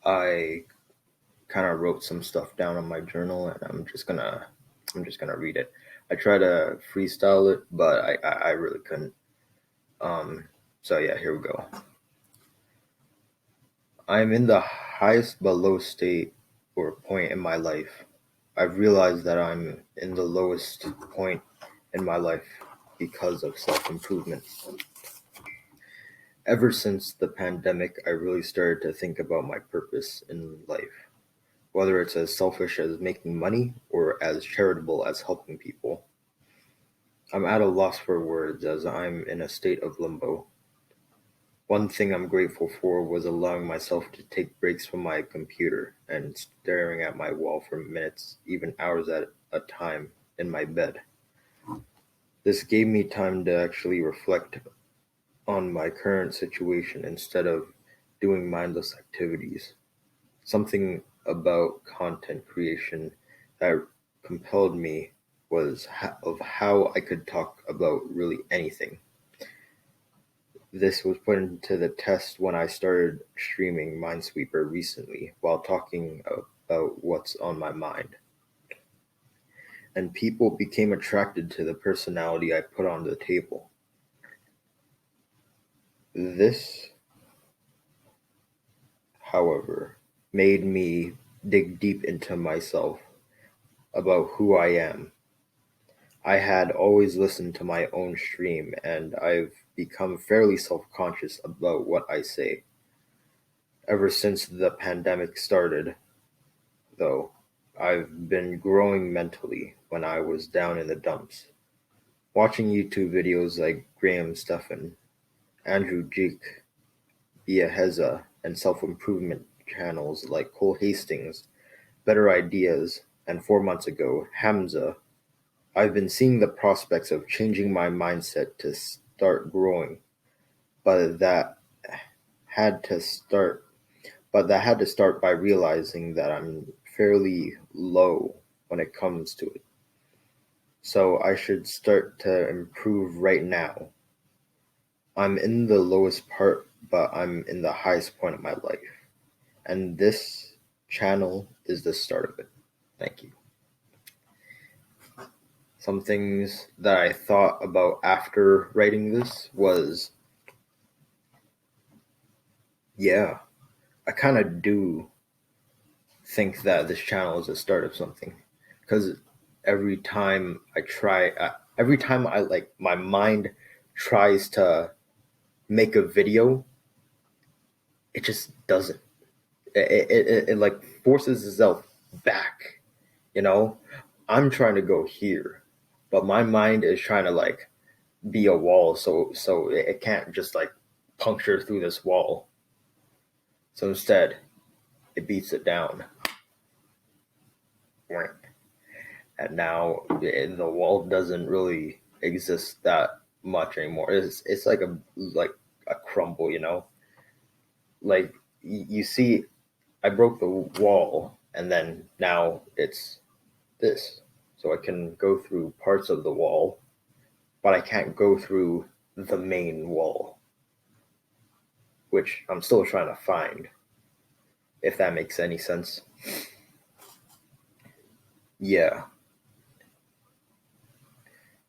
I kind of wrote some stuff down on my journal, and I'm just gonna read it. I try to freestyle it, but I really couldn't. Um, so yeah, here we go. I'm in the highest but low state or point in my life. I've realized that I'm in the lowest point in my life because of self improvement. Ever since the pandemic, I really started to think about my purpose in life, whether it's as selfish as making money or as charitable as helping people. I'm at a loss for words as I'm in a state of limbo. One thing I'm grateful for was allowing myself to take breaks from my computer and staring at my wall for minutes, even hours at a time in my bed. This gave me time to actually reflect on my current situation instead of doing mindless activities. Something about content creation that compelled me was of how I could talk about really anything. This was put into the test when I started streaming Minesweeper recently while talking about what's on my mind. And people became attracted to the personality I put on the table. This, however, made me dig deep into myself about who I am. I had always listened to my own stream, and I've become fairly self conscious about what I say. Ever since the pandemic started, though, I've been growing mentally when I was down in the dumps. Watching YouTube videos like Graham Stephan, Andrew Jake, Biaheza, and self improvement channels like Cole Hastings, Better Ideas, and 4 months ago, Hamza, I've been seeing the prospects of changing my mindset to start growing, but had to start that had to start by realizing that I'm fairly low when it comes to it. So I should start to improve right now. I'm in the lowest part, but I'm in the highest point of my life. And this channel is the start of it. Thank you. Some things that I thought about after writing this was, yeah, I kind of do think that this channel is the start of something. Because every time I like, my mind tries to make a video, it just doesn't. It like forces itself back, you know? I'm trying to go here, but my mind is trying to like be a wall, so it can't just like puncture through this wall. So instead, it beats it down. And now the wall doesn't really exist that much anymore. It's like a crumble, you know? Like you see, I broke the wall, and then now it's this. So I can go through parts of the wall, but I can't go through the main wall, which I'm still trying to find, if that makes any sense. Yeah.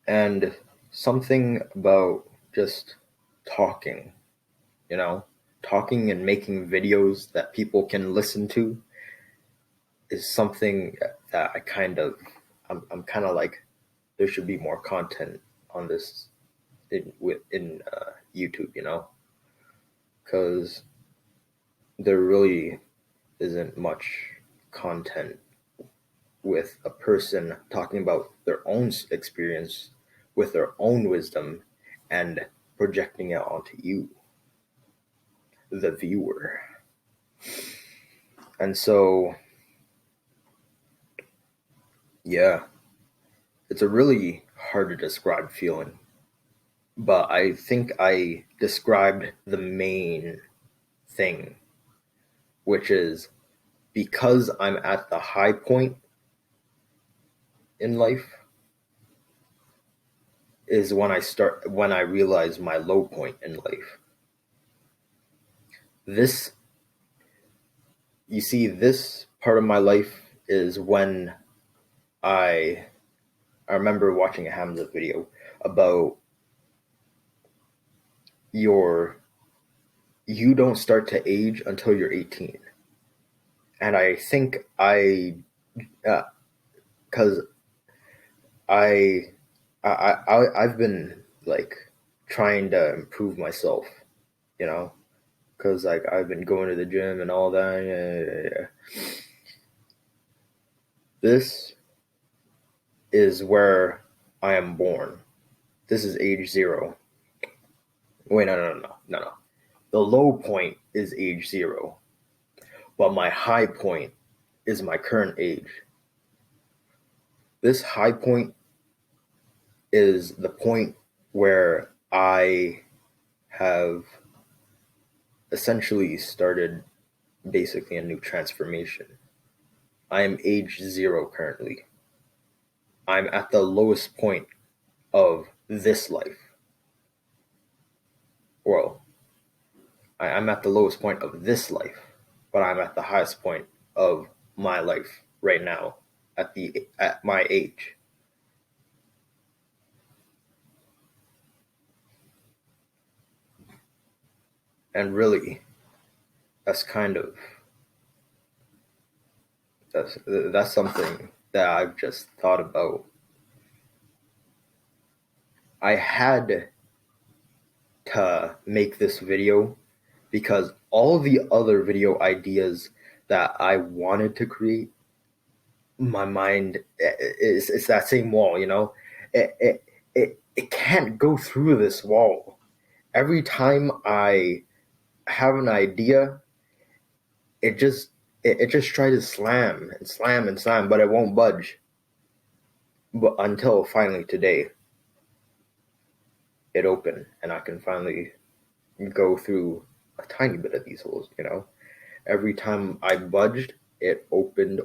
And something about just talking, you know, talking and making videos that people can listen to is something that I'm kind of like, there should be more content on this in YouTube, you know, because there really isn't much content with a person talking about their own experience with their own wisdom and projecting it onto you, the viewer. And so, yeah, it's a really hard to describe feeling, but I think I described the main thing, which is because I'm at the high point in life is when I realize my low point in life. This you see, this part of my life is when I I remember watching a Hamza video about your you don't start to age until you're 18. And I think because I, I've been like trying to improve myself, you know, because like I've been going to the gym and all that. Yeah. This is where I am born. This is age 0. Wait, no. The low point is age 0, but my high point is my current age. This high point is the point where I have essentially started basically a new transformation. I am age 0 currently. I'm at the lowest point of this life. Well, I'm at the lowest point of this life, but I'm at the highest point of my life right now at my age. And really, that's kind of that's something that I've just thought about. I had to make this video because all the other video ideas that I wanted to create, my mind is it's that same wall, you know. It can't go through this wall. Every time I have an idea, it just it just tries to slam and slam and slam, but it won't budge. But until finally today, it opened, and I can finally go through a tiny bit of these holes. You know, every time I budged, it opened.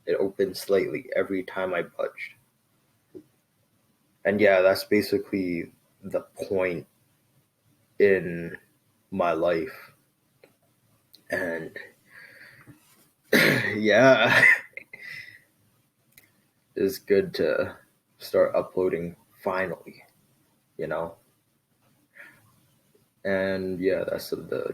It opened slightly every time I budged. And yeah, that's basically the point in my life. And yeah, it's good to start uploading finally, you know. And yeah, that's the